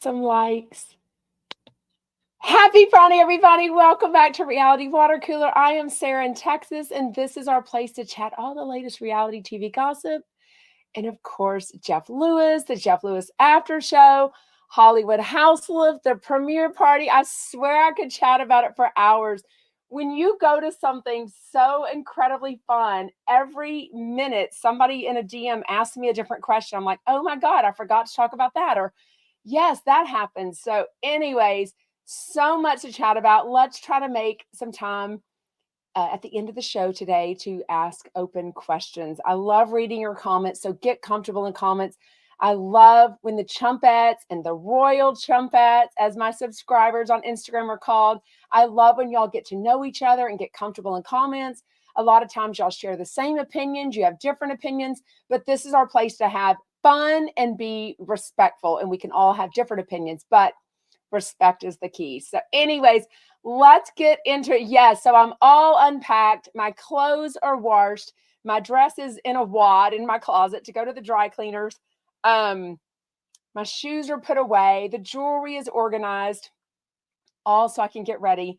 Some likes. Happy Friday, everybody. Welcome back to Reality Watercooler. I am Sarah in Texas, and this is our place to chat all the latest reality TV gossip. And of course, Jeff Lewis, the Jeff Lewis After Show, Hollywood House Lift, the premiere party. I swear I could chat about it for hours. When you go to something so incredibly fun, every minute somebody in a DM asks me a different question. I'm like, oh my God, I forgot to talk about that. Or, yes, that happens. So, anyways, so much to chat about. Let's try to make some time at the end of the show today to ask open questions. I love reading your comments, so get comfortable in comments. I love when the chumpettes and the royal chumpettes, as my subscribers on Instagram are called, I love when y'all get to know each other and get comfortable in comments. A lot of times y'all share the same opinions, you have different opinions, but this is our place to have fun and be respectful, and we can all have different opinions, but respect is the key. So anyways, let's get into it. Yes, so I'm all unpacked. My clothes are washed. My dress is in a wad in my closet to go to the dry cleaners. My shoes are put away. The jewelry is organized, all so I can get ready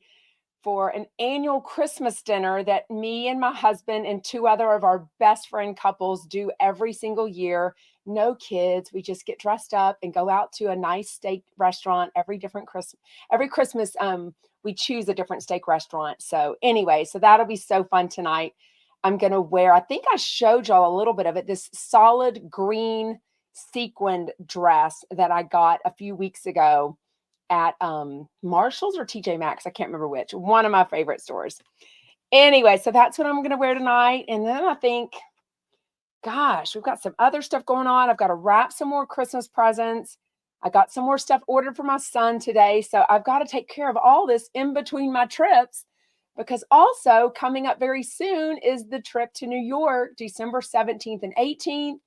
for an annual Christmas dinner that me and my husband and two other of our best friend couples do every single year. No kids. We just get dressed up and go out to a nice steak restaurant every Christmas. We choose a different steak restaurant. So anyway, so that'll be so fun tonight. I'm going to wear, I think I showed y'all a little bit of it, this solid green sequined dress that I got a few weeks ago at Marshall's or TJ Maxx. I can't remember which. One of my favorite stores. Anyway, so that's what I'm going to wear tonight. And then I think, gosh, we've got some other stuff going on. I've got to wrap some more Christmas presents. I got some more stuff ordered for my son today. So I've got to take care of all this in between my trips, because also coming up very soon is the trip to New York, December 17th and 18th,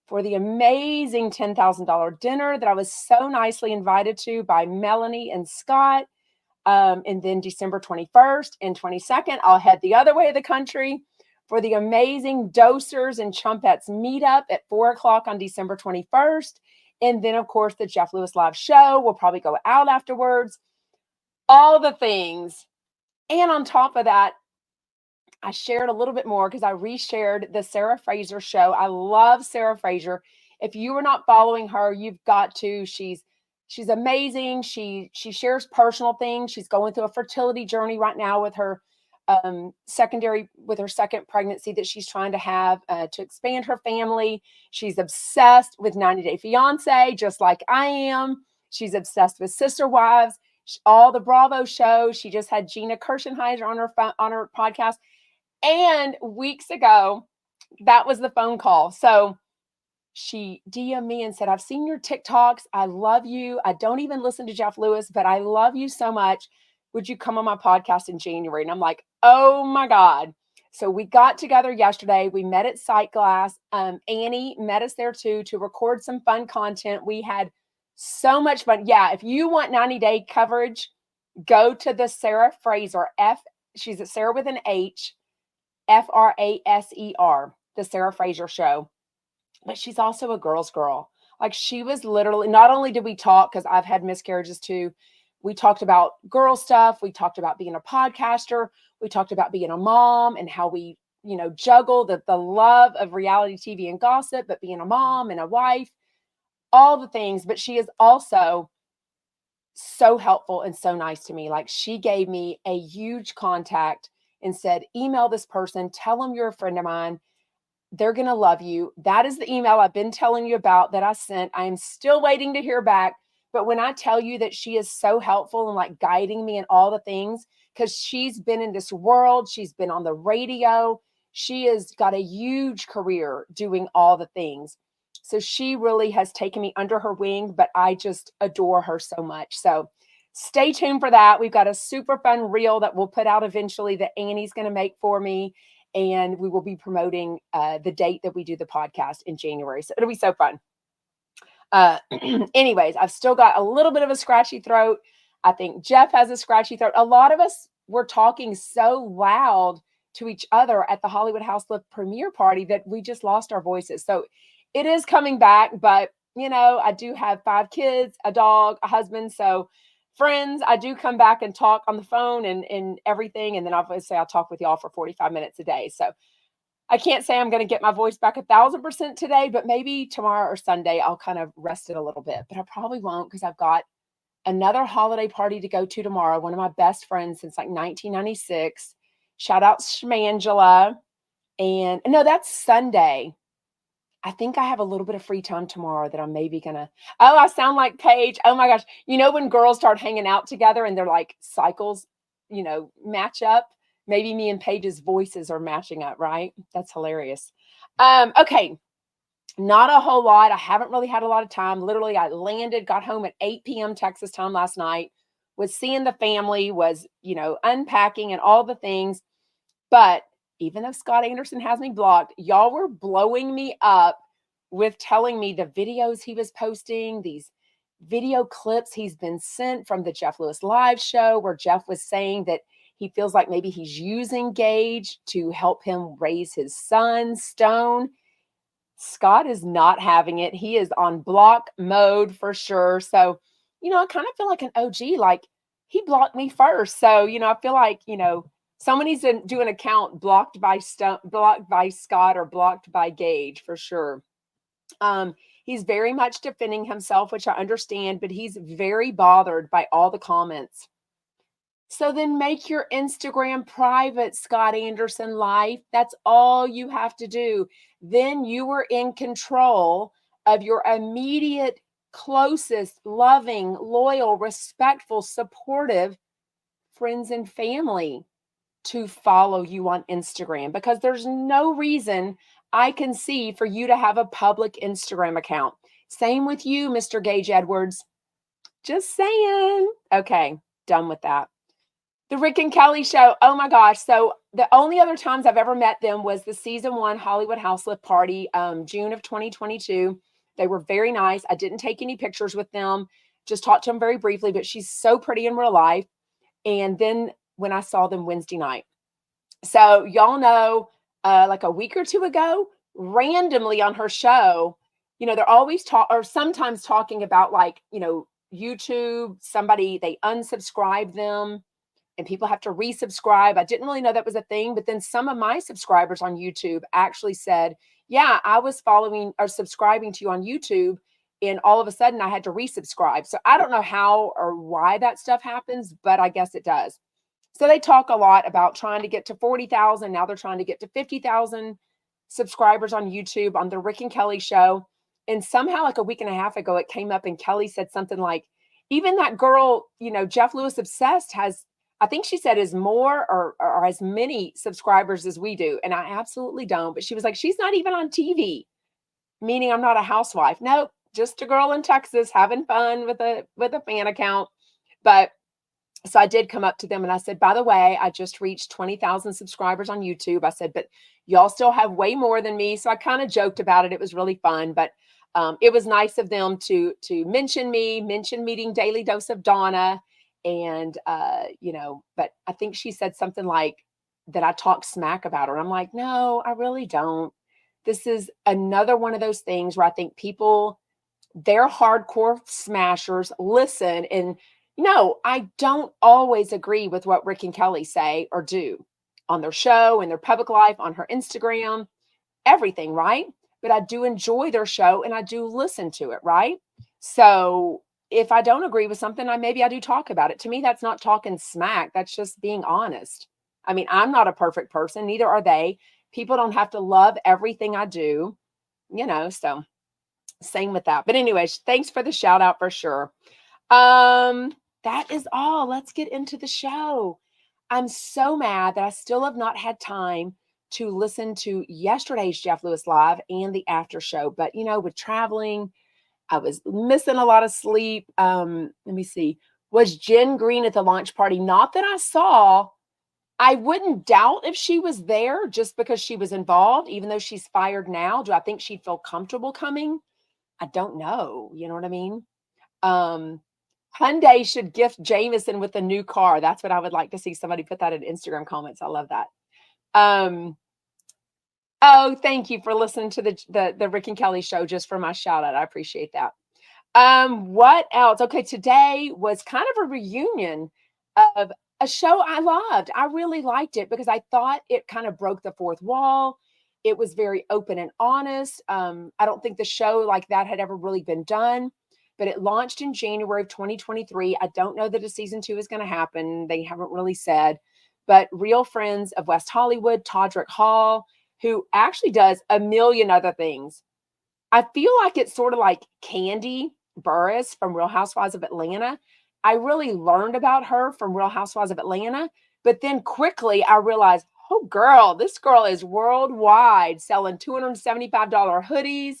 for the amazing $10,000 dinner that I was so nicely invited to by Melanie and Scott. And then December 21st and 22nd, I'll head the other way of the country for the amazing Dosers and Chumpettes meetup at 4 o'clock on December 21st. And then, of course, the Jeff Lewis live show. We'll probably go out afterwards. All the things. And on top of that, I shared a little bit more because I reshared the Sarah Fraser show. I love Sarah Fraser. If you are not following her, you've got to. She's amazing. She shares personal things. She's going through a fertility journey right now with her second pregnancy that she's trying to have to expand her family. She's obsessed with 90 Day Fiance, just like I am. She's obsessed with Sister Wives, all the Bravo shows. She just had Gina Kirschenheiser on her podcast. And weeks ago, that was the phone call. So she DM'd me and said, I've seen your TikToks. I love you. I don't even listen to Jeff Lewis, but I love you so much. Would you come on my podcast in January? And I'm like, oh my God. So we got together yesterday. We met at Sight Glass. Annie met us there too to record some fun content. We had so much fun. Yeah, if you want 90-day coverage, go to the Sarah Fraser she's at Sarah with an H. Fraser, the Sarah Fraser show. But she's also a girl's girl. Like, she was literally, not only did we talk, because I've had miscarriages too, we talked about girl stuff. We talked about being a podcaster. We talked about being a mom and how we, juggle the love of reality TV and gossip, but being a mom and a wife, all the things. But she is also so helpful and so nice to me. Like, she gave me a huge contact and said, email this person, tell them you're a friend of mine. They're going to love you. That is the email I've been telling you about that I sent. I am still waiting to hear back. But when I tell you that she is so helpful and like guiding me in all the things, because she's been in this world, she's been on the radio, she has got a huge career doing all the things. So she really has taken me under her wing, but I just adore her so much. So stay tuned for that. We've got a super fun reel that we'll put out eventually that Annie's going to make for me. And we will be promoting the date that we do the podcast in January. So it'll be so fun. Anyways, I've still got a little bit of a scratchy throat. I think Jeff has a scratchy throat. A lot of us were talking so loud to each other at the Hollywood House Lift premiere party that we just lost our voices. So it is coming back, but I do have 5 kids, a dog, a husband. So friends, I do come back and talk on the phone and everything. And then obviously I'll talk with y'all for 45 minutes a day. So I can't say I'm going to get my voice back 1,000% today, but maybe tomorrow or Sunday I'll kind of rest it a little bit. But I probably won't because I've got another holiday party to go to tomorrow. One of my best friends since like 1996. Shout out Shmangela. And no, that's Sunday. I think I have a little bit of free time tomorrow that I'm maybe gonna. Oh, I sound like Paige. Oh my gosh. When girls start hanging out together and they're like cycles, match up. Maybe me and Paige's voices are matching up, right? That's hilarious. Okay. Not a whole lot. I haven't really had a lot of time. Literally, I landed, got home at 8 p.m. Texas time last night, was seeing the family, was, unpacking and all the things. But even though Scott Anderson has me blocked, y'all were blowing me up with telling me the videos he was posting, these video clips he's been sent from the Jeff Lewis live show where Jeff was saying that he feels like maybe he's using Gage to help him raise his son, Stone. Scott is not having it. He is on block mode for sure. So, I kind of feel like an OG, like he blocked me first. So, I feel like, someone needs to do an account blocked by Scott or blocked by Gage for sure. He's very much defending himself, which I understand, but he's very bothered by all the comments. So then make your Instagram private, Scott Anderson Life. That's all you have to do. Then you are in control of your immediate, closest, loving, loyal, respectful, supportive friends and family to follow you on Instagram because there's no reason I can see for you to have a public Instagram account. Same with you, Mr. Gage Edwards. Just saying. Okay, done with that. The Rick and Kelly show. Oh my gosh. So the only other times I've ever met them was the season 1 Hollywood House Lift Party, June of 2022. They were very nice. I didn't take any pictures with them, just talked to them very briefly, but she's so pretty in real life. And then when I saw them Wednesday night. So y'all know, like a week or two ago, randomly on her show, they're always sometimes talking about like, YouTube, somebody, they unsubscribe them and people have to resubscribe. I didn't really know that was a thing, but then some of my subscribers on YouTube actually said, yeah, I was following or subscribing to you on YouTube and all of a sudden I had to resubscribe. So I don't know how or why that stuff happens, but I guess it does. So they talk a lot about trying to get to 40,000. Now they're trying to get to 50,000 subscribers on YouTube on the Rick and Kelly show. And somehow like a week and a half ago, it came up and Kelly said something like, even that girl, Jeff Lewis Obsessed has, I think she said is more or as many subscribers as we do. And I absolutely don't. But she was like, she's not even on TV, meaning I'm not a housewife. Nope, just a girl in Texas having fun with a fan account. But so I did come up to them and I said, by the way, I just reached 20,000 subscribers on YouTube. I said, but y'all still have way more than me. So I kind of joked about it. It was really fun, but it was nice of them to mention me, mention meeting Daily Dose of Donna. And, but I think she said something like that I talk smack about her. And I'm like, no, I really don't. This is another one of those things where I think people, they're hardcore smashers, listen. And no, I don't always agree with what Rick and Kelly say or do on their show, in their public life, on her Instagram, everything, right? But I do enjoy their show and I do listen to it, right? So if I don't agree with something, maybe I do talk about it. To me, that's not talking smack. That's just being honest. I mean, I'm not a perfect person, neither are they. People don't have to love everything I do, so same with that. But anyways, thanks for the shout out for sure. That is all. Let's get into the show. I'm so mad that I still have not had time to listen to yesterday's Jeff Lewis Live and the after show. But with traveling, I was missing a lot of sleep. Let me see. Was Jen Green at the launch party? Not that I saw. I wouldn't doubt if she was there just because she was involved, even though she's fired now. Do I think she'd feel comfortable coming? I don't know. You know what I mean? Hyundai should gift Jameson with a new car. That's what I would like to see. Somebody put that in Instagram comments. I love that. Oh, thank you for listening to the Rick and Kelly show just for my shout out. I appreciate that. What else? Okay, today was kind of a reunion of a show I loved. I really liked it because I thought it kind of broke the fourth wall. It was very open and honest. I don't think the show like that had ever really been done, but it launched in January of 2023. I don't know that a season two is going to happen. They haven't really said, but Real Friends of West Hollywood, Todrick Hall, who actually does a million other things. I feel like it's sort of like Candy Burris from Real Housewives of Atlanta. I really learned about her from Real Housewives of Atlanta, but then quickly I realized, oh girl, this girl is worldwide selling $275 hoodies.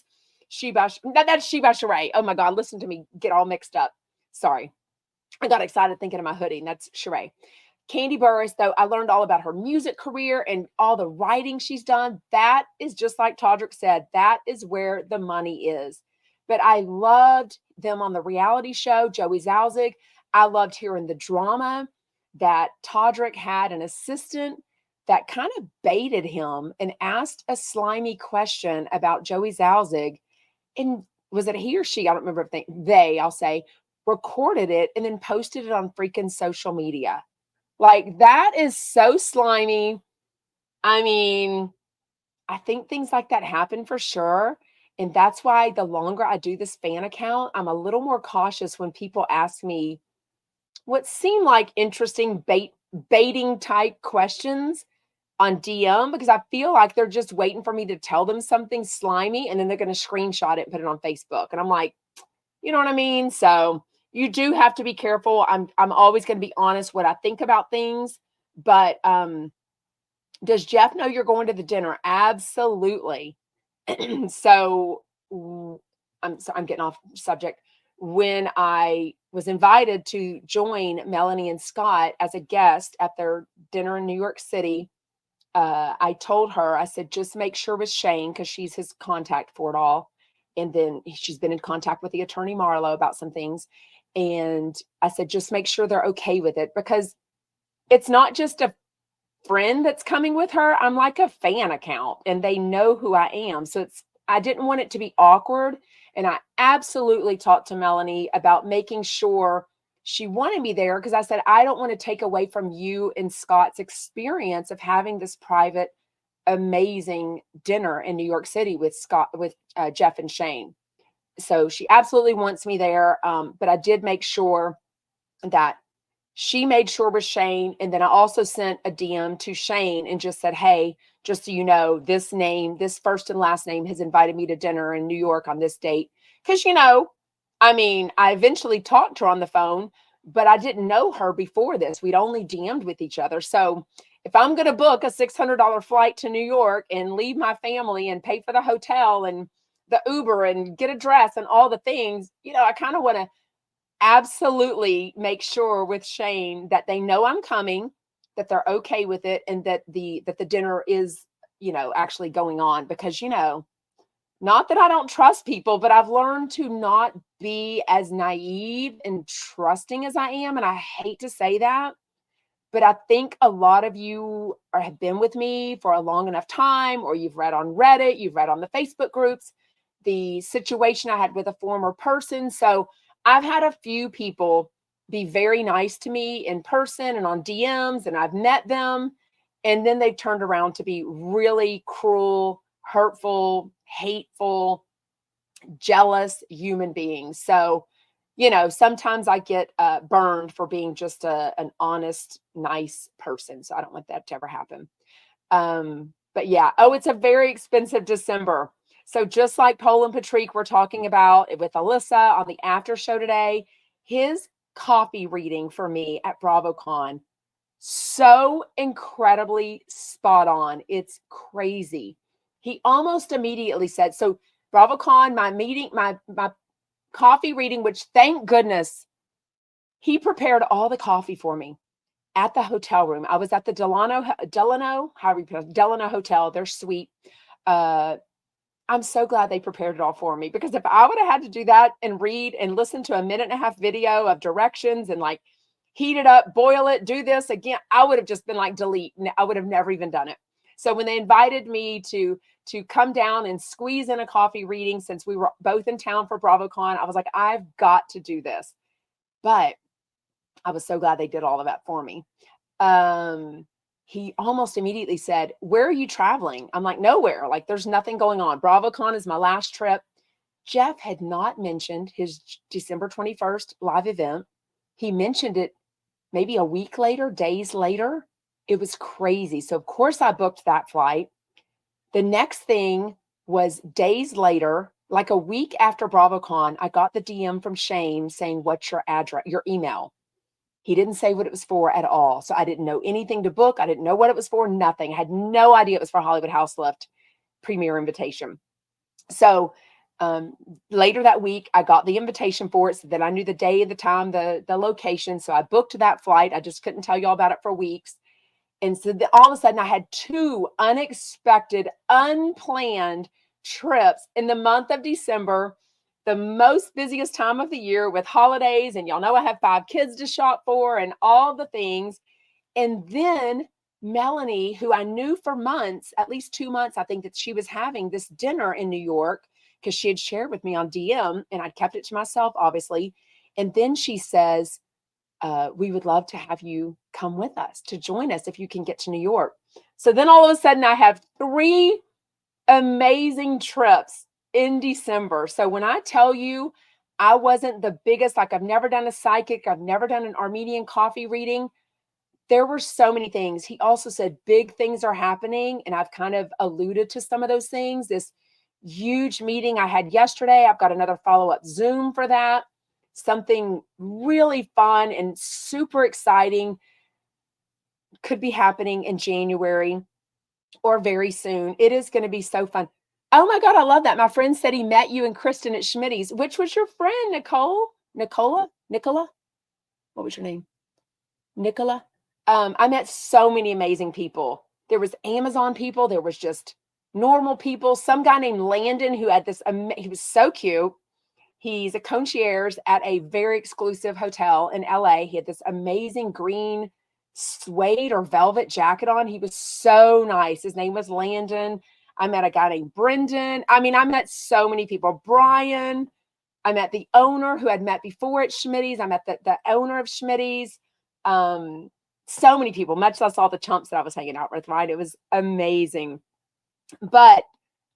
That's Sheba Sheree. Oh my God, listen to me get all mixed up. Sorry. I got excited thinking of my hoodie, and that's Sheree. Candy Burris, though, I learned all about her music career and all the writing she's done. That is just like Todrick said, that is where the money is. But I loved them on the reality show, Joey Zalzig. I loved hearing the drama that Todrick had an assistant that kind of baited him and asked a slimy question about Joey Zalzig. And was it he or she? I don't remember if I'll say, recorded it and then posted it on freaking social media. Like, that is so slimy. I mean, I think things like that happen for sure. And that's why the longer I do this fan account, I'm a little more cautious when people ask me what seem like interesting baiting type questions on DM because I feel like they're just waiting for me to tell them something slimy and then they're going to screenshot it and put it on Facebook. And I'm like, you know what I mean? So you do have to be careful. I'm always going to be honest what I think about things, but does Jeff know you're going to the dinner? Absolutely. So I'm getting off subject. When I was invited to join Melanie and Scott as a guest at their dinner in New York City, I told her, I said, just make sure with Shane, because she's his contact for it all. And then she's been in contact with the attorney Marlo about some things. And I said, just make sure they're okay with it because it's not just a friend that's coming with her. I'm like a fan account and they know who I am. So I didn't want it to be awkward. And I absolutely talked to Melanie about making sure she wanted me there because I said, I don't want to take away from you and Scott's experience of having this private, amazing dinner in New York City with Jeff and Shane. So she absolutely wants me there. But I did make sure that she made sure with Shane. And then I also sent a DM to Shane and just said, hey, just so you know, this name, this first and last name has invited me to dinner in New York on this date. Because, I mean, I eventually talked to her on the phone, but I didn't know her before this. We'd only DM'd with each other. So if I'm going to book a $600 flight to New York and leave my family and pay for the hotel and the Uber and get a dress and all the things, I kind of want to absolutely make sure with Shane that they know I'm coming, that they're okay with it, and that the dinner is, actually going on because, not that I don't trust people, but I've learned to not be as naive and trusting as I am. And I hate to say that, but I think a lot of you have been with me for a long enough time, or you've read on Reddit, you've read on the Facebook groups, the situation I had with a former person. So I've had a few people be very nice to me in person and on DMs, and I've met them. And then they've turned around to be really cruel, hurtful, hateful, jealous human beings. So, sometimes I get burned for being just an honest, nice person. So I don't want that to ever happen. But yeah, it's a very expensive December. So just like Paul and Patrick were talking about with Alyssa on the after show today, his coffee reading for me at BravoCon, so incredibly spot on. It's crazy. He almost immediately said, so BravoCon, my coffee reading, which thank goodness he prepared all the coffee for me at the hotel room. I was at the Delano, however you pronounce Delano Hotel, their suite. I'm so glad they prepared it all for me because if I would have had to do that and read and listen to a 1.5-minute video of directions and like heat it up, boil it, do this again, I would have just been like delete. I would have never even done it. So when they invited me to come down and squeeze in a coffee reading, since we were both in town for BravoCon, I was like, I've got to do this. But I was so glad they did all of that for me. He almost immediately said, "Where are you traveling?" I'm like, "Nowhere. Like, there's nothing going on. BravoCon is my last trip." Jeff had not mentioned his December 21st live event. He mentioned it maybe a week later, days later. It was crazy. So, of course, I booked that flight. The next thing was days later, like a week after BravoCon, I got the DM from Shane saying, "What's your address, your email?" He didn't say what it was for at all. So I didn't know anything to book. I didn't know what it was for, nothing. I had no idea it was for Hollywood House Lift premiere invitation. So later that week, I got the invitation for it. So then I knew the day, the time, the location. So I booked that flight. I just couldn't tell you all about it for weeks. And so all of a sudden, I had 2 unexpected, unplanned trips in the month of December, the most busiest time of the year with holidays. And y'all know I have 5 kids to shop for and all the things. And then Melanie, who I knew for months, at least 2 months, I think, that she was having this dinner in New York, because she had shared with me on DM and I'd kept it to myself, obviously. And then she says, "We would love to have you come with us, to join us if you can get to New York." So then all of a sudden I have 3 amazing trips in December. So when I tell you I wasn't the biggest, like, I've never done a psychic, I've never done an Armenian coffee reading. There were so many things. He also said big things are happening, and I've kind of alluded to some of those things. This huge meeting I had yesterday, I've got another follow-up Zoom for that. Something really fun and super exciting could be happening in January or very soon. It is going to be so fun. Oh my God, I love that. My friend said he met you and Kristen at Schmitty's. Which was your friend, Nicole? Nicola? What was your name? Nicola? I met so many amazing people. There was Amazon people. There was just normal people. Some guy named Landon who had this, he was so cute. He's a concierge at a very exclusive hotel in LA. He had this amazing green suede or velvet jacket on. He was so nice. His name was Landon. I met a guy named Brendan. I mean, I met so many people. Brian. I met the owner who I'd met before at Schmitty's. I met the owner of Schmitty's. So many people, much less all the chumps that I was hanging out with, right? It was amazing. But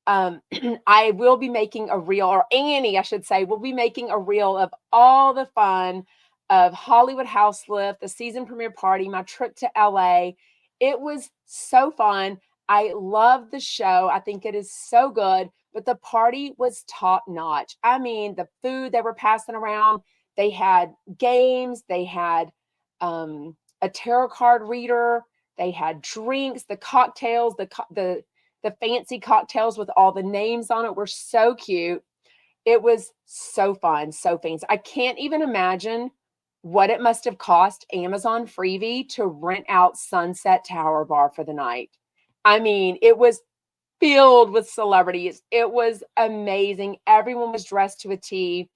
I will be making a reel, or Annie, I should say, will be making a reel of all the fun of Hollywood House Lift, the season premiere party, my trip to LA. It was so fun. I love the show. I think it is so good, but the party was top notch. I mean, the food they were passing around, they had games, they had a tarot card reader, they had drinks, the cocktails, the fancy cocktails with all the names on it were so cute. It was so fun, so fancy. I can't even imagine what it must have cost Amazon Freebie to rent out Sunset Tower Bar for the night. I mean, it was filled with celebrities. It was amazing. Everyone was dressed to a T.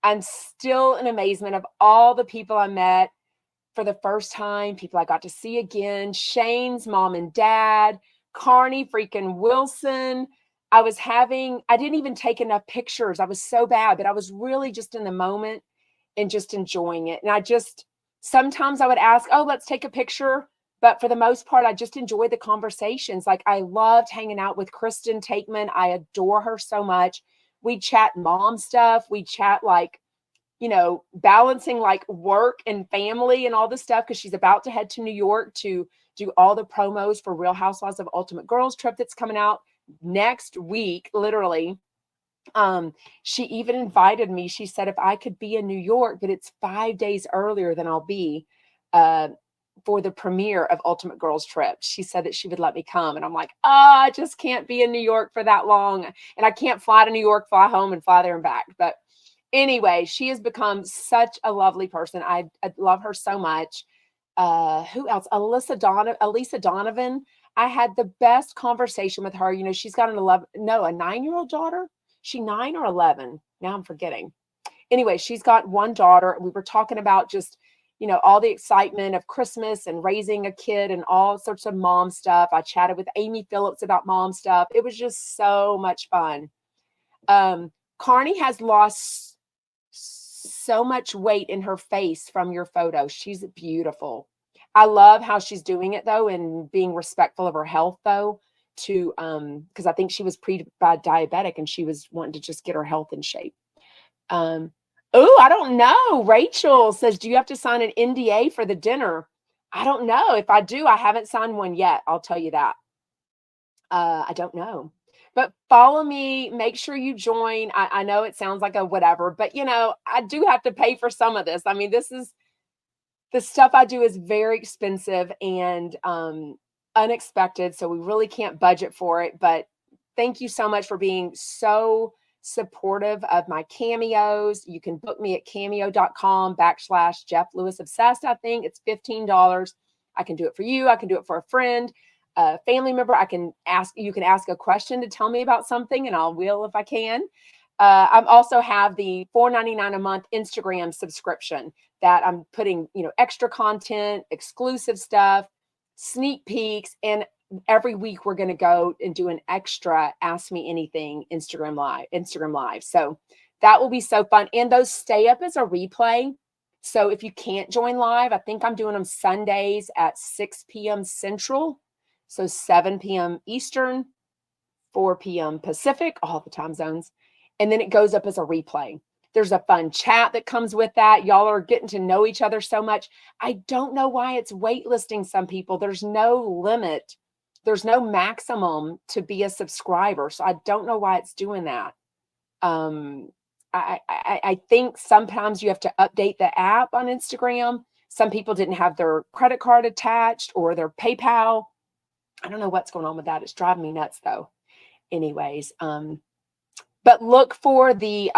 I'm still in amazement of all the people I met for the first time, people I got to see again, Shane's mom and dad, Carnie freaking Wilson. I didn't even take enough pictures. I was so bad, but I was really just in the moment and just enjoying it. And sometimes I would ask, "Oh, let's take a picture." But for the most part, I just enjoyed the conversations. Like, I loved hanging out with Kristen Taekman. I adore her so much. We chat mom stuff. We chat like, balancing like work and family and all this stuff, because she's about to head to New York to do all the promos for Real Housewives of Ultimate Girls trip that's coming out next week, literally. She even invited me. She said if I could be in New York, but it's 5 days earlier than I'll be for the premiere of Ultimate Girls trip. She said that she would let me come. And I'm like, I just can't be in New York for that long. And I can't fly to New York, fly home, and fly there and back. But anyway, she has become such a lovely person. I love her so much. Who else? Elisa Donovan. I had the best conversation with her. She's got a 9-year-old daughter. She 9 or 11? Now I'm forgetting. Anyway, she's got one daughter. We were talking about just all the excitement of Christmas and raising a kid and all sorts of mom stuff. I chatted with Amy Phillips about mom stuff. It was just so much fun. Carnie has lost so much weight in her face from your photo. She's beautiful. I love how she's doing it though, and being respectful of her health though, to because I think she was pre-diabetic and she was wanting to just get her health in shape. Oh, I don't know. Rachel says, do you have to sign an NDA for the dinner? I don't know. If I do, I haven't signed one yet. I'll tell you that. I don't know. But follow me. Make sure you join. I know it sounds like a whatever, but I do have to pay for some of this. I mean, the stuff I do is very expensive and unexpected. So we really can't budget for it. But thank you so much for being so supportive of my cameos. You can book me at cameo.com/Jeff Lewis Obsessed. I think it's $15. I can do it for you. I can do it for a friend, a family member. You can ask a question to tell me about something and I will if I can. I also have the $4.99 a month Instagram subscription that I'm putting, extra content, exclusive stuff, sneak peeks, and every week we're going to go and do an extra Ask Me Anything Instagram live. So that will be so fun. And those stay up as a replay. So if you can't join live, I think I'm doing them Sundays at 6 p.m. Central. So 7 p.m. Eastern, 4 p.m. Pacific, all the time zones. And then it goes up as a replay. There's a fun chat that comes with that. Y'all are getting to know each other so much. I don't know why it's waitlisting some people. There's no limit. There's no maximum to be a subscriber. So I don't know why it's doing that. I think sometimes you have to update the app on Instagram. Some people didn't have their credit card attached or their PayPal. I don't know what's going on with that. It's driving me nuts though. Anyways, but look for the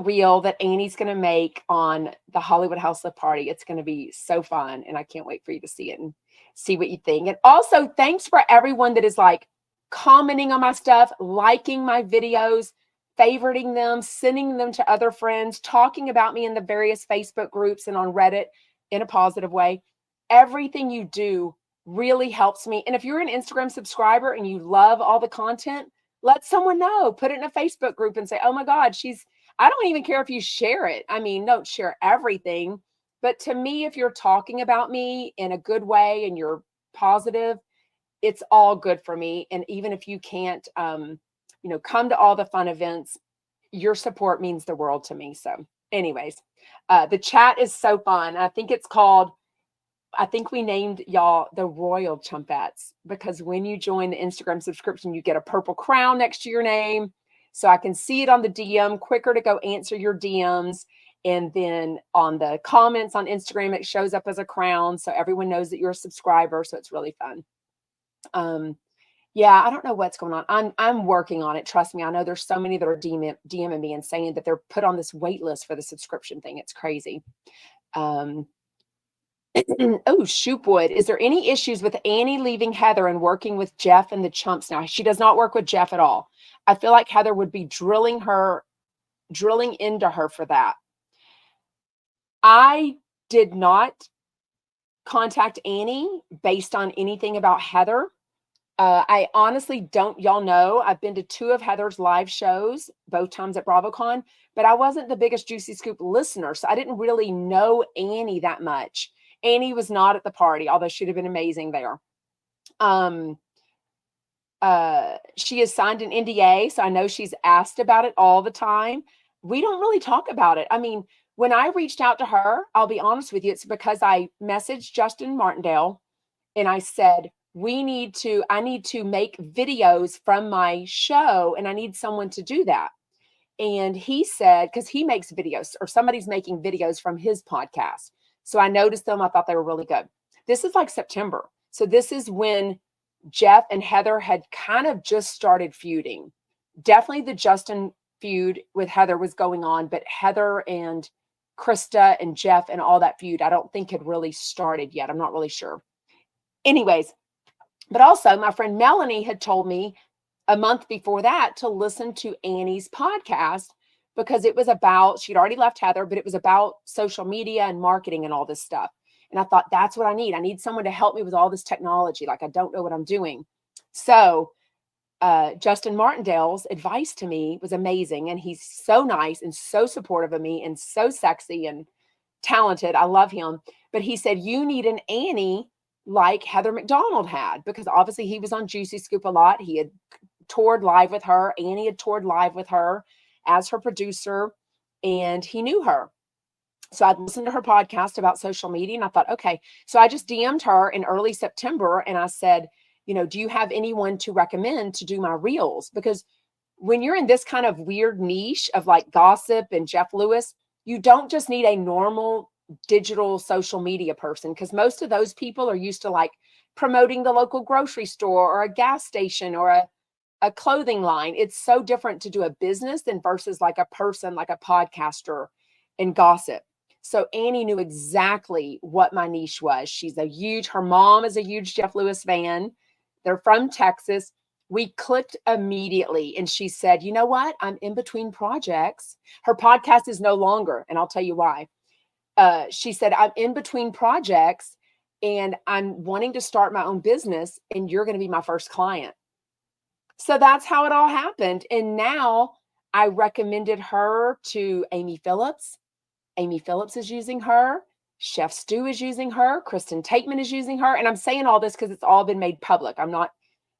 reel that Annie's going to make on the Hollywood House Lift Party. It's going to be so fun, and I can't wait for you to see it and see what you think. And also, thanks for everyone that is like commenting on my stuff, liking my videos, favoriting them, sending them to other friends, talking about me in the various Facebook groups and on Reddit in a positive way. Everything you do really helps me. And if you're an Instagram subscriber and you love all the content, let someone know. Put it in a Facebook group and say, oh my God, I don't even care if you share it. I mean, don't share everything. But to me, if you're talking about me in a good way and you're positive, it's all good for me. And even if you can't, come to all the fun events, your support means the world to me. So anyways, the chat is so fun. I think we named y'all the Royal Chumpettes because when you join the Instagram subscription, you get a purple crown next to your name. So I can see it on the DM, quicker to go answer your DMs. And then on the comments on Instagram, it shows up as a crown. So everyone knows that you're a subscriber. So it's really fun. Yeah, I don't know what's going on. I'm working on it. Trust me. I know there's so many that are DMing me and saying that they're put on this wait list for the subscription thing. It's crazy. Oh, Shoopwood. Is there any issues with Annie leaving Heather and working with Jeff and the Chumps now? She does not work with Jeff at all. I feel like Heather would be drilling into her for that. I did not contact Annie based on anything about Heather. I honestly don't, y'all know, I've been to 2 of Heather's live shows, both times at BravoCon, but I wasn't the biggest Juicy Scoop listener. So I didn't really know Annie that much. Annie was not at the party, although she'd have been amazing there. She has signed an NDA, so I know she's asked about it all the time. We don't really talk about it. I mean, when I reached out to her, I'll be honest with you, it's because I messaged Justin Martindale and I said, I need to make videos from my show and I need someone to do that. And he said, because he makes videos or somebody's making videos from his podcast. So I noticed them. I thought they were really good. This is like September. So this is when Jeff and Heather had kind of just started feuding. Definitely the Justin feud with Heather was going on, but Heather and Krista and Jeff and all that feud, I don't think had really started yet. I'm not really sure. Anyways, but also my friend Melanie had told me a month before that to listen to Annie's podcast because it was about, she'd already left Heather, but it was about social media and marketing and all this stuff. And I thought, that's what I need. I need someone to help me with all this technology. Like, I don't know what I'm doing. So Justin Martindale's advice to me was amazing. And he's so nice and so supportive of me and so sexy and talented. I love him. But he said, you need an Annie like Heather McDonald had, because obviously he was on Juicy Scoop a lot. He had toured live with her. Annie had toured live with her as her producer, and he knew her. So I'd listened to her podcast about social media, and I thought, okay. So I just DM'd her in early September, and I said, do you have anyone to recommend to do my reels? Because when you're in this kind of weird niche of like gossip and Jeff Lewis, you don't just need a normal digital social media person, because most of those people are used to like promoting the local grocery store or a gas station or a clothing line. It's so different to do a business than versus like a person, like a podcaster and gossip. So Annie knew exactly what my niche was. Her mom is a huge Jeff Lewis fan. They're from Texas. We clicked immediately. And she said, you know what? I'm in between projects. Her podcast is no longer, and I'll tell you why. She said, I'm in between projects and I'm wanting to start my own business, and you're going to be my first client. So that's how it all happened. And now I recommended her to Amy Phillips. Amy Phillips is using her. Chef Stu is using her. Kristen Taekman is using her. And I'm saying all this because it's all been made public. I'm not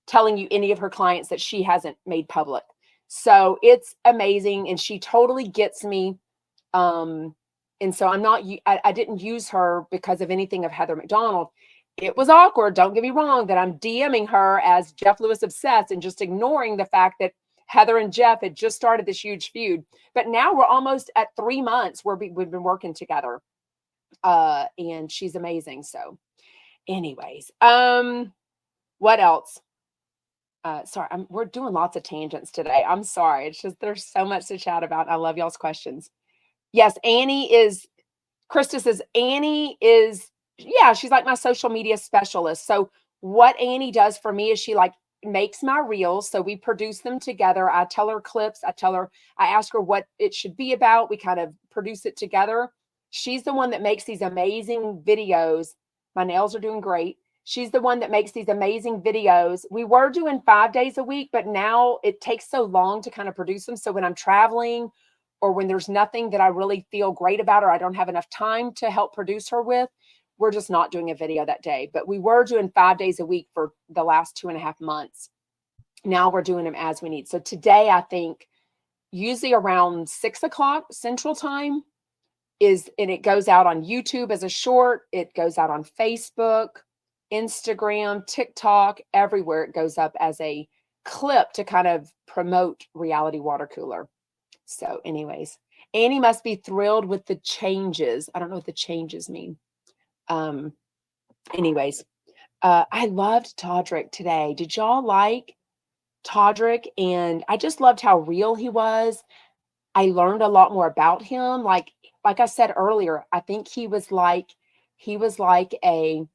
telling you any of her clients that she hasn't made public. So it's amazing. And she totally gets me. And so I didn't use her because of anything of Heather McDonald. It was awkward. Don't get me wrong, that I'm DMing her as Jeff Lewis obsessed and just ignoring the fact that Heather and Jeff had just started this huge feud. But now we're almost at 3 months where we've been working together. And she's amazing. So anyways, what else? Sorry, we're doing lots of tangents today. I'm sorry. It's just, there's so much to chat about. I love y'all's questions. Yes, Krista says, Annie is, yeah, she's like my social media specialist. So what Annie does for me is she like makes my reels. So we produce them together. I tell her clips. I ask her what it should be about. We kind of produce it together. She's the one that makes these amazing videos. My nails are doing great. She's the one that makes these amazing videos. We were doing 5 days a week, but now it takes so long to kind of produce them. So when I'm traveling, or when there's nothing that I really feel great about, or I don't have enough time to help produce her with, we're just not doing a video that day. But we were doing 5 days a week for the last 2.5 months. Now we're doing them as we need. So today, I think usually around 6 o'clock Central Time and it goes out on YouTube as a short. It goes out on Facebook, Instagram, TikTok, everywhere. It goes up as a clip to kind of promote Reality Water Cooler. So anyways, Annie must be thrilled with the changes. I don't know what the changes mean. Anyways, I loved Todrick today. Did y'all like Todrick? And I just loved how real he was. I learned a lot more about him. Like I said earlier, I think he was like a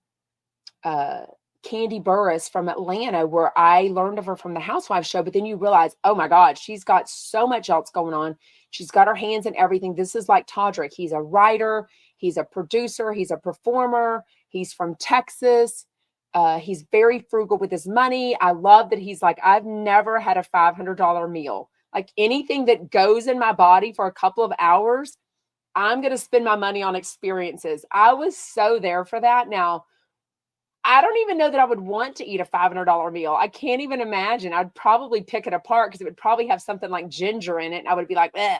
Candy Burris from Atlanta, where I learned of her from the Housewives show. But then you realize, oh my God, she's got so much else going on. She's got her hands in everything. This is like Todrick. He's a writer. He's a producer. He's a performer. He's from Texas. He's very frugal with his money. I love that he's like, I've never had a $500 meal. Like anything that goes in my body for a couple of hours, I'm going to spend my money on experiences. I was so there for that. Now, I don't even know that I would want to eat a $500 meal. I can't even imagine. I'd probably pick it apart because it would probably have something like ginger in it. And I would be like, eh.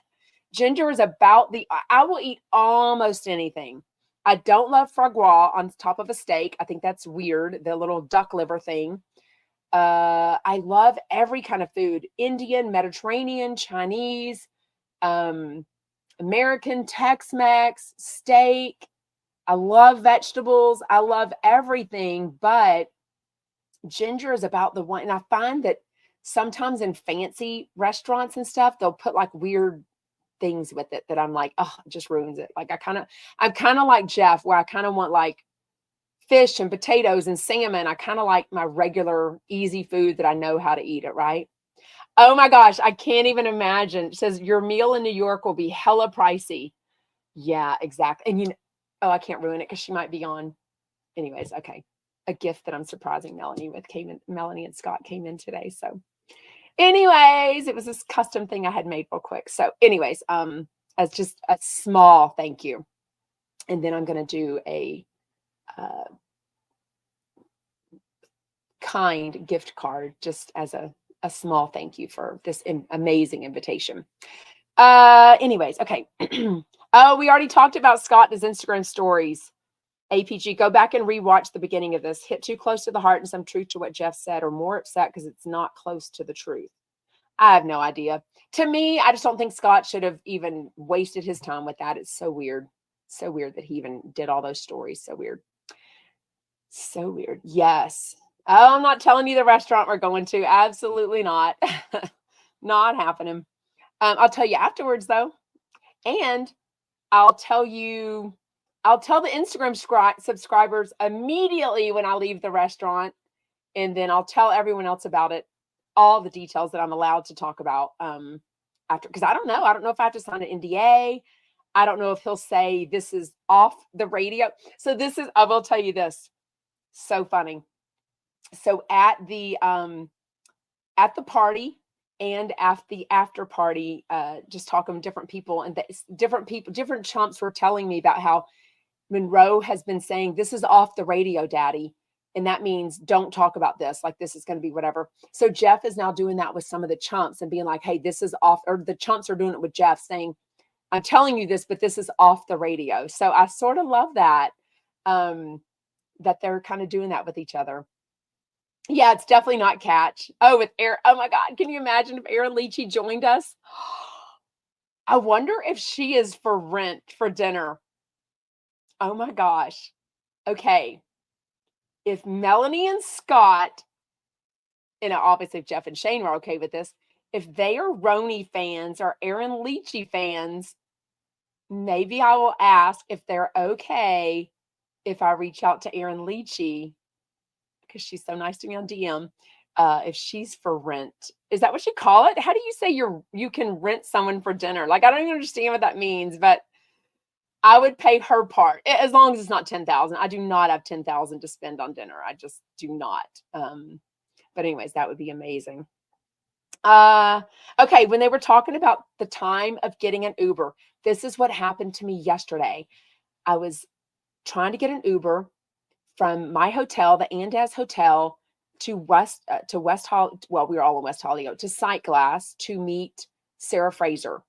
Ginger is I will eat almost anything. I don't love foie gras on top of a steak. I think that's weird. The little duck liver thing. I love every kind of food: Indian, Mediterranean, Chinese, American, Tex-Mex, steak. I love vegetables. I love everything, but ginger is about the one. And I find that sometimes in fancy restaurants and stuff, they'll put like weird things with it that I'm like, oh, it just ruins it. Like I'm kind of like Jeff, where I kind of want like fish and potatoes and salmon. I kind of like my regular easy food that I know how to eat it, right? Oh my gosh, I can't even imagine. It says your meal in New York will be hella pricey. Yeah, exactly. And oh, I can't ruin it because she might be on. Anyways, okay. A gift that I'm surprising Melanie with came in. Melanie and Scott came in today. So, anyways, it was this custom thing I had made real quick. So, anyways, as just a small thank you, and then I'm gonna do a uh, kind gift card just as a small thank you for this amazing invitation. Anyways, okay. Oh, we already talked about Scott and his Instagram stories. APG, go back and rewatch the beginning of this. Hit too close to the heart and some truth to what Jeff said, or more upset because it's not close to the truth. I have no idea. To me, I just don't think Scott should have even wasted his time with that. It's so weird. So weird that he even did all those stories. So weird. So weird. Yes. Oh, I'm not telling you the restaurant we're going to. Absolutely not. Not happening. I'll tell you afterwards, though. And I'll tell the Instagram subscribers immediately when I leave the restaurant. And then I'll tell everyone else about it, all the details that I'm allowed to talk about after. Because I don't know. I don't know if I have to sign an NDA. I don't know if he'll say this is off the radio. So I will tell you this. So funny. So at the party and at the after party, just talking to different people, and different chumps were telling me about how Monroe has been saying, this is off the radio, Daddy. And that means don't talk about this. Like, this is going to be whatever. So Jeff is now doing that with some of the chumps and being like, hey, this is off, or the chumps are doing it with Jeff saying, I'm telling you this, but this is off the radio. So I sort of love that, that they're kind of doing that with each other. Yeah, it's definitely not catch. Oh, with Aaron. Oh my God. Can you imagine if Aaron Leachy joined us? I wonder if she is for rent for dinner. Oh my gosh. Okay. If Melanie and Scott, and obviously if Jeff and Shane are okay with this, if they are Roni fans or Aaron Leachy fans, maybe I will ask if they're okay if I reach out to Aaron Leachy, because she's so nice to me on DM, if she's for rent. Is that what you call it? How do you say you can rent someone for dinner? Like, I don't even understand what that means, but I would pay her part as long as it's not 10,000. I do not have 10,000 to spend on dinner. I just do not. But anyways, that would be amazing. Okay. When they were talking about the time of getting an Uber, this is what happened to me yesterday. I was trying to get an Uber from my hotel, the Andaz Hotel, to West Hollywood. Well, we were all in West Hollywood, to Sightglass to meet Sarah Fraser.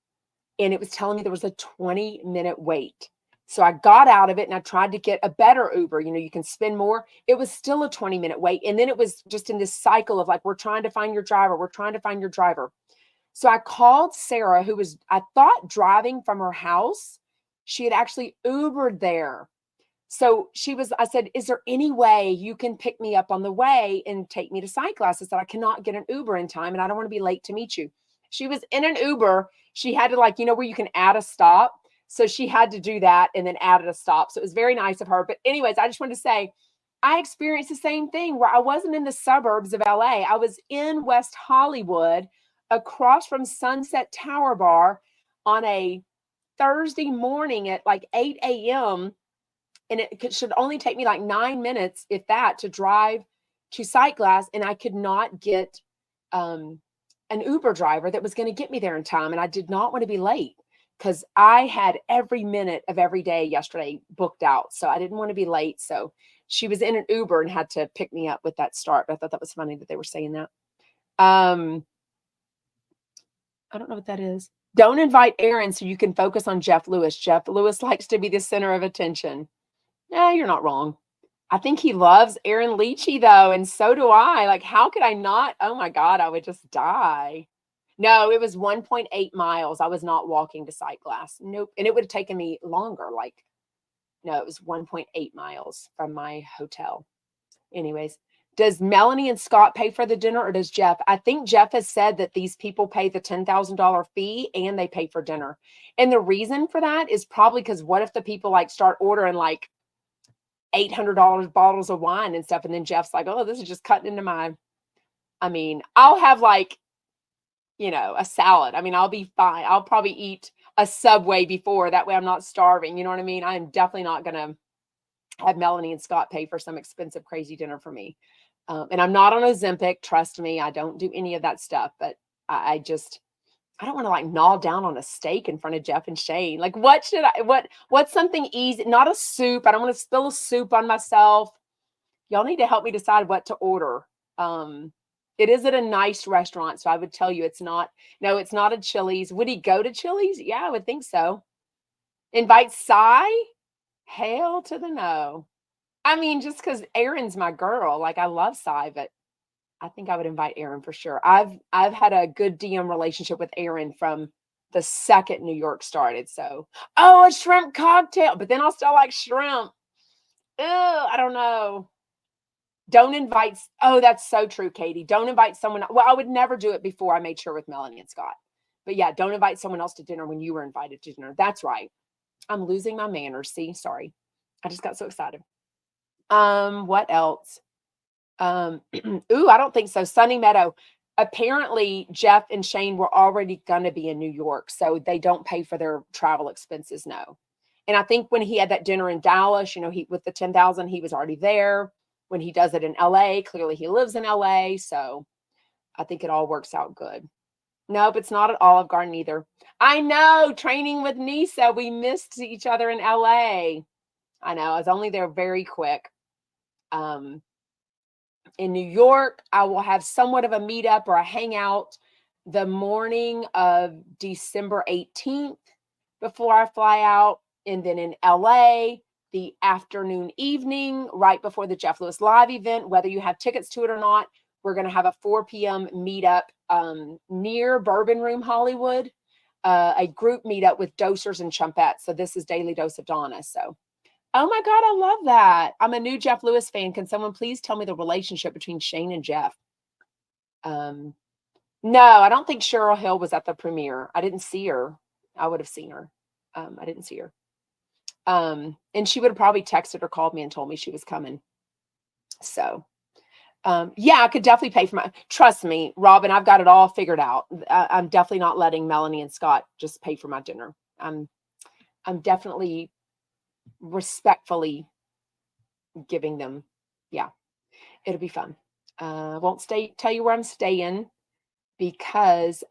And it was telling me there was a 20-minute wait. So I got out of it and I tried to get a better Uber. You can spend more. It was still a 20-minute wait. And then it was just in this cycle of like, we're trying to find your driver. We're trying to find your driver. So I called Sarah, who was, I thought, driving from her house. She had actually Ubered there. So I said, is there any way you can pick me up on the way and take me to Sightglass? I said, I cannot get an Uber in time and I don't want to be late to meet you. She was in an Uber. She had to, like, where you can add a stop. So she had to do that and then added a stop. So it was very nice of her. But anyways, I just wanted to say, I experienced the same thing where I wasn't in the suburbs of LA. I was in West Hollywood across from Sunset Tower Bar on a Thursday morning at like 8 a.m. And it should only take me like 9 minutes, if that, to drive to Sightglass. And I could not get an Uber driver that was going to get me there in time. And I did not want to be late because I had every minute of every day yesterday booked out. So I didn't want to be late. So she was in an Uber and had to pick me up with that start. But I thought that was funny that they were saying that. I don't know what that is. Don't invite Aaron so you can focus on Jeff Lewis. Jeff Lewis likes to be the center of attention. No, you're not wrong. I think he loves Aaron Leachy, though, and so do I. Like, how could I not? Oh, my God, I would just die. No, it was 1.8 miles. I was not walking to Sightglass. Nope. And it would have taken me longer. No, it was 1.8 miles from my hotel. Anyways, does Melanie and Scott pay for the dinner, or does Jeff? I think Jeff has said that these people pay the $10,000 fee and they pay for dinner. And the reason for that is probably because what if the people start ordering $800 bottles of wine and stuff. And then Jeff's like, oh, this is just cutting into I'll have a salad. I mean, I'll be fine. I'll probably eat a Subway before. That way I'm not starving. You know what I mean? I'm definitely not going to have Melanie and Scott pay for some expensive, crazy dinner for me. And I'm not on Ozempic. Trust me, I don't do any of that stuff. But I don't want to like gnaw down on a steak in front of Jeff and Shane. Like, what's something easy? Not a soup. I don't want to spill a soup on myself. Y'all need to help me decide what to order. It is at a nice restaurant, so I would tell you it's not a Chili's. Would he go to Chili's? Yeah, I would think so. Invite Cy? Hell to the no. I mean, just because Erin's my girl, like I love Cy, but I think I would invite Erin for sure. I've had a good DM relationship with Erin from the second New York started. So, oh, a shrimp cocktail, but then I'll still like shrimp. Ew, I don't know. Don't invite. Oh, that's so true, Katie. Don't invite someone. Well, I would never do it before I made sure with Melanie and Scott. But yeah, don't invite someone else to dinner when you were invited to dinner. That's right. I'm losing my manners. See, sorry. I just got so excited. What else? Ooh, I don't think so. Sunny Meadow. Apparently, Jeff and Shane were already going to be in New York, so they don't pay for their travel expenses. No. And I think when he had that dinner in Dallas, he with the 10,000, he was already there. When he does it in LA, clearly he lives in LA, so I think it all works out good. Nope, it's not at Olive Garden either. I know, training with Nisa, we missed each other in LA. I know, I was only there very quick. In New York, I will have somewhat of a meetup or a hangout the morning of December 18th before I fly out. And then in LA, the afternoon, evening, right before the Jeff Lewis live event, whether you have tickets to it or not, we're going to have a 4 p.m. meetup near Bourbon Room, Hollywood, a group meetup with dosers and chumpettes. So this is Daily Dose of Donna. So, oh my God, I love that. I'm a new Jeff Lewis fan. Can someone please tell me the relationship between Shane and Jeff? No, I don't think Cheryl Hill was at the premiere. I didn't see her. I would have seen her. I didn't see her. And she would have probably texted or called me and told me she was coming. So, yeah, I could definitely pay for trust me, Robin, I've got it all figured out. I'm definitely not letting Melanie and Scott just pay for my dinner. I'm definitely respectfully giving them. Yeah, it'll be fun. Won't tell you where I'm staying because,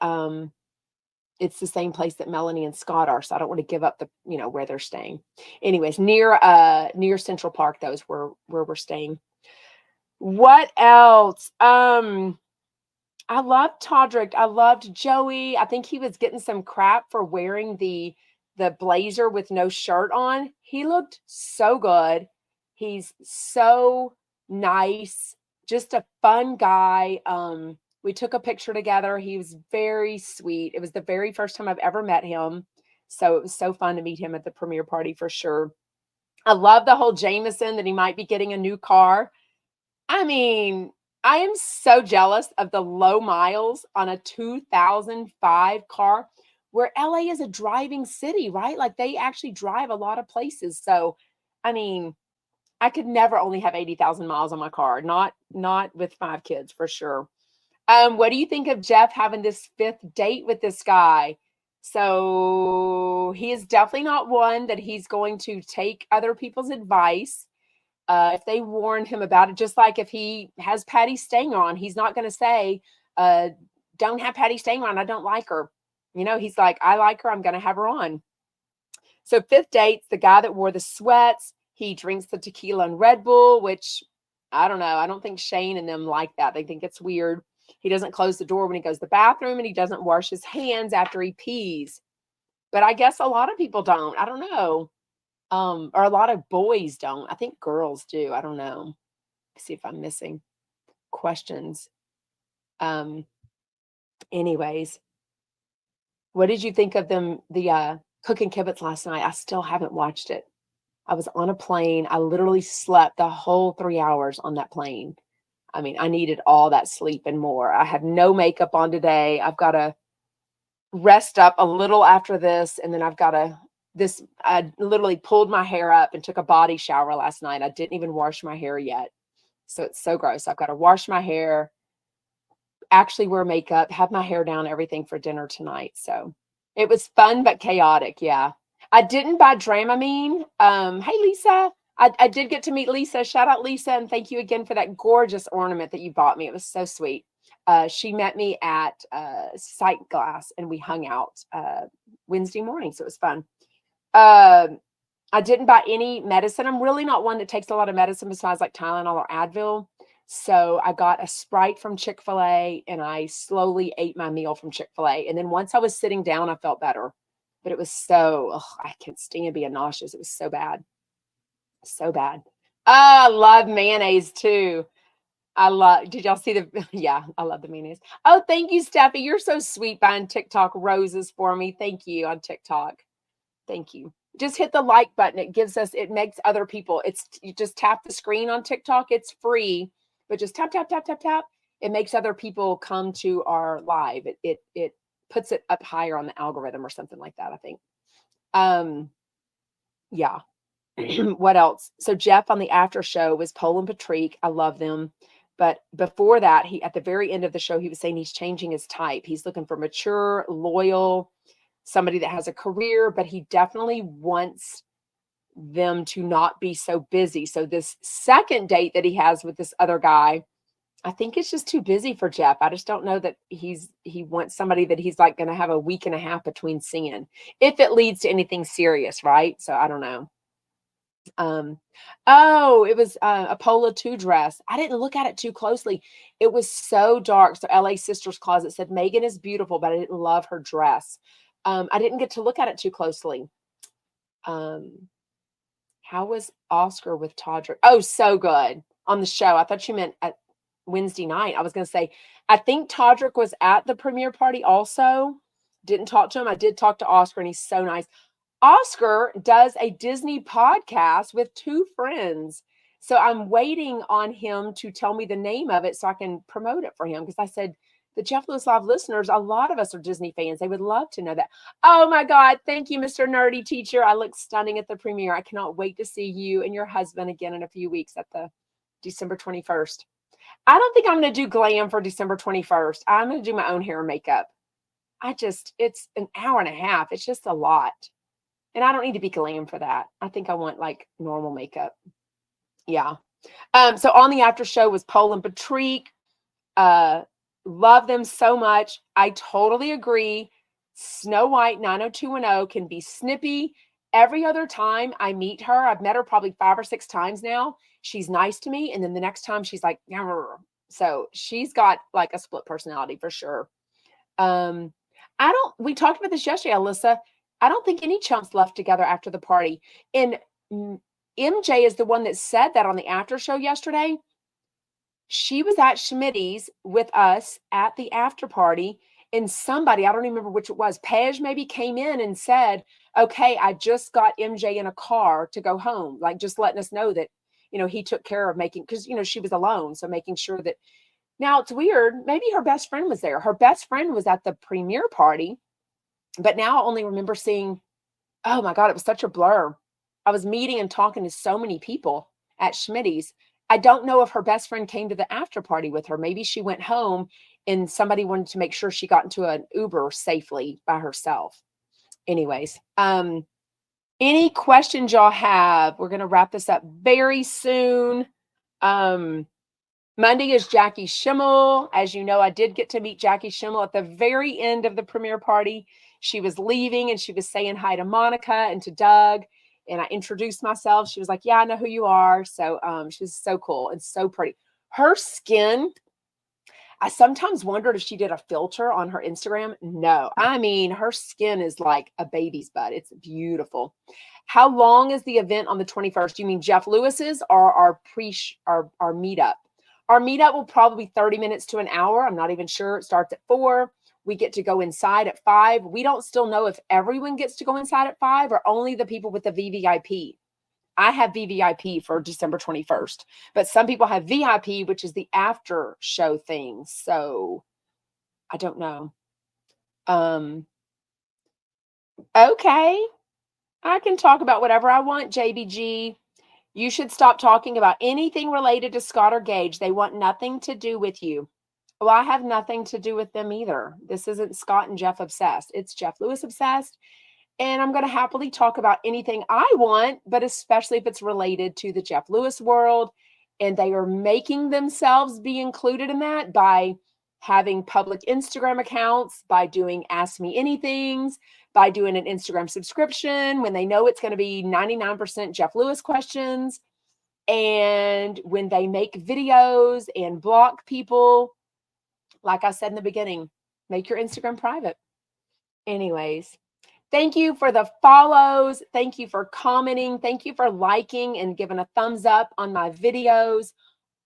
it's the same place that Melanie and Scott are. So I don't want to give up where they're staying. Anyways, near Central Park, those where we're staying. What else? I loved Todrick. I loved Joey. I think he was getting some crap for wearing the blazer with no shirt on. He looked so good. He's so nice. Just a fun guy. We took a picture together. He was very sweet. It was the very first time I've ever met him. So it was so fun to meet him at the premiere party for sure. I love the whole Jameson that he might be getting a new car. I mean, I am so jealous of the low miles on a 2005 car where LA is a driving city, right? Like they actually drive a lot of places. So, I mean, I could never only have 80,000 miles on my car, not with 5 kids for sure. What do you think of Jeff having this 5th date with this guy? So he is definitely not one that he's going to take other people's advice. If they warn him about it, just like if he has Patty Stanger on, he's not going to say, don't have Patty Stanger on. I don't like her. He's like, I like her. I'm going to have her on. So 5th date's the guy that wore the sweats. He drinks the tequila and Red Bull, which I don't know. I don't think Shane and them like that. They think it's weird. He doesn't close the door when he goes to the bathroom, and he doesn't wash his hands after he pees. But I guess a lot of people don't. I don't know. Or a lot of boys don't. I think girls do. I don't know. Let's see if I'm missing questions. Anyways, what did you think of the Cooking Kibitz last night? I still haven't watched it. I was on a plane. I literally slept the whole 3 hours on that plane. I mean, I needed all that sleep and more. I have no makeup on today. I've got to rest up a little after this. And then I literally pulled my hair up and took a body shower last night. I didn't even wash my hair yet. So it's so gross. I've got to wash my hair, actually wear makeup, have my hair down, everything for dinner tonight. So it was fun but chaotic. Yeah. I didn't buy Dramamine. Hey Lisa. I did get to meet Lisa. Shout out Lisa, and thank you again for that gorgeous ornament that you bought me. It was so sweet. She met me at Sight Glass and we hung out Wednesday morning. So it was fun. I didn't buy any medicine. I'm really not one that takes a lot of medicine besides like Tylenol or Advil. So I got a Sprite from Chick-fil-A and I slowly ate my meal from Chick-fil-A. And then once I was sitting down, I felt better. But it was I can't stand being nauseous. It was so bad. So bad. I love mayonnaise too. Did y'all see yeah, I love the mayonnaise. Oh, thank you, Steffi. You're so sweet buying TikTok roses for me. Thank you on TikTok. Thank you. Just hit the like button. It makes other people, you just tap the screen on TikTok. It's free, but just tap, tap, tap, tap, tap. It makes other people come to our live. It puts it up higher on the algorithm or something like that, I think. Yeah. What else? So Jeff on the after show was Pole and Patrick. I love them. But before that, at the very end of the show, he was saying he's changing his type. He's looking for mature, loyal, somebody that has a career, but he definitely wants them to not be so busy. So this second date that he has with this other guy, I think it's just too busy for Jeff. I just don't know that he wants somebody that he's like going to have a week and a half between seeing, if it leads to anything serious, right? So I don't know. Oh, it was a Polo 2 dress. I didn't look at it too closely. It was so dark. So LA Sisters Closet said Megan is beautiful, but I didn't love her dress. I didn't get to look at it too closely. How was Oscar with Todrick? Oh, so good on the show. I thought you meant at Wednesday night. I was going to say, I think Todrick was at the premiere party also. Didn't talk to him. I did talk to Oscar, and he's so nice. Oscar does a Disney podcast with two friends. So I'm waiting on him to tell me the name of it so I can promote it for him. Because I said, the Jeff Lewis Live listeners, a lot of us are Disney fans. They would love to know that. Oh my God. Thank you, Mr. Nerdy Teacher. I look stunning at the premiere. I cannot wait to see you and your husband again in a few weeks at the December 21st. I don't think I'm going to do glam for December 21st. I'm going to do my own hair and makeup. It's an hour and a half. It's just a lot. And I don't need to be glam for that. I think I want like normal makeup. Yeah. So on the after show was Pole and Patrick. Love them so much. I totally agree. Snow White 90210 can be snippy. Every other time I meet her, I've met her probably 5 or 6 times now. She's nice to me. And then the next time she's like, "Grr." So she's got like a split personality for sure. We talked about this yesterday, Alyssa. I don't think any chumps left together after the party. And MJ is the one that said that on the after show yesterday. She was at Schmitty's with us at the after party, and somebody, I don't remember which it was, Pej maybe came in and said, okay, I just got MJ in a car to go home, like just letting us know that, he took care of making, because, she was alone. So making sure that, now it's weird. Maybe her best friend was there. Her best friend was at the premiere party. But now I only remember seeing, oh my God, it was such a blur. I was meeting and talking to so many people at Schmitty's. I don't know if her best friend came to the after party with her. Maybe she went home and somebody wanted to make sure she got into an Uber safely by herself. Anyways, any questions y'all have? We're going to wrap this up very soon. Monday is Jackie Schimmel. As you know, I did get to meet Jackie Schimmel at the very end of the premiere party. She was leaving and she was saying hi to Monica and to Doug. And I introduced myself. She was like, yeah, I know who you are. So she was so cool and so pretty. Her skin, I sometimes wondered if she did a filter on her Instagram. No, I mean, her skin is like a baby's butt. It's beautiful. How long is the event on the 21st? You mean Jeff Lewis's or our meetup? Our meetup will probably be 30 minutes to an hour. I'm not even sure. It starts at 4. We get to go inside at 5. We don't still know if everyone gets to go inside at 5 or only the people with the VVIP. I have VVIP for December 21st, but some people have VIP, which is the after show thing. So I don't know. Okay. I can talk about whatever I want, JBG. You should stop talking about anything related to Scott or Gage. They want nothing to do with you. Well, I have nothing to do with them either. This isn't Scott and Jeff obsessed. It's Jeff Lewis obsessed. And I'm going to happily talk about anything I want, but especially if it's related to the Jeff Lewis world. And they are making themselves be included in that by having public Instagram accounts, by doing Ask Me Anythings, by doing an Instagram subscription when they know it's going to be 99% Jeff Lewis questions. And when they make videos and block people, like I said in the beginning, make your Instagram private. Anyways, thank you for the follows. Thank you for commenting. Thank you for liking and giving a thumbs up on my videos.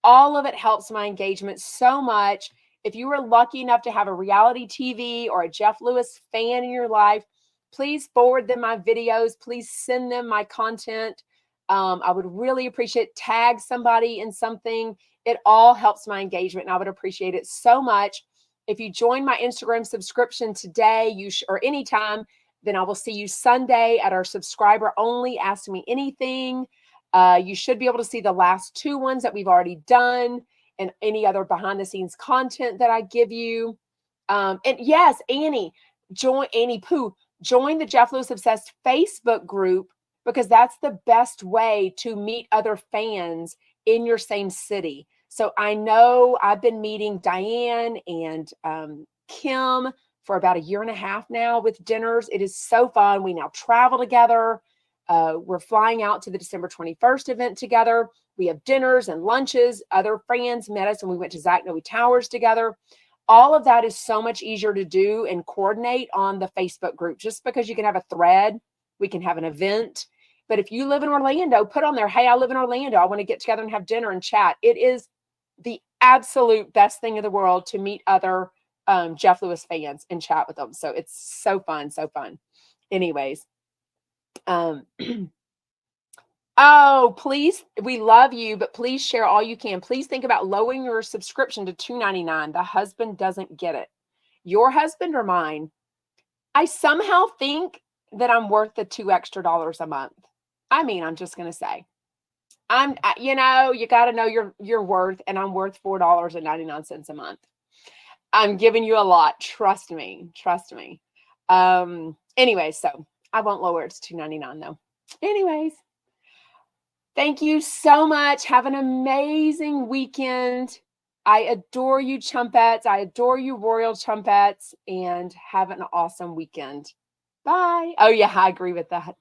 All of it helps my engagement so much. If you were lucky enough to have a reality TV or a Jeff Lewis fan in your life, please forward them my videos. Please send them my content. I would really appreciate tag somebody in something. It all helps my engagement, and I would appreciate it so much. If you join my Instagram subscription today, or anytime, then I will see you Sunday at our subscriber only Ask Me Anything. You should be able to see the last 2 ones that we've already done and any other behind the scenes content that I give you. And yes, Annie Pooh, join the Jeff Lewis Obsessed Facebook group, because that's the best way to meet other fans in your same city. So I know I've been meeting Diane and Kim for about 1.5 years now with dinners. It is so fun. We now travel together. We're flying out to the December 21st event together. We have dinners and lunches. Other friends met us and we went to Zach Noe Towers together. All of that is so much easier to do and coordinate on the Facebook group. Just because you can have a thread, we can have an event. But if you live in Orlando, put on there, hey, I live in Orlando. I want to get together and have dinner and chat. It is the absolute best thing in the world to meet other Jeff Lewis fans and chat with them. So it's so fun, so fun. Anyways. Oh, please, we love you, but please share all you can. Please think about lowering your subscription to $2.99. The husband doesn't get it. Your husband or mine? I somehow think that I'm worth the $2 extra a month. I mean, I'm just going to say, you got to know your worth, and I'm worth $4.99 a month. I'm giving you a lot. Trust me. Anyway, so I won't lower it to $2.99 though. Anyways, thank you so much. Have an amazing weekend. I adore you, Chumpettes. I adore you, Royal Chumpettes, and have an awesome weekend. Bye. Oh yeah, I agree with that.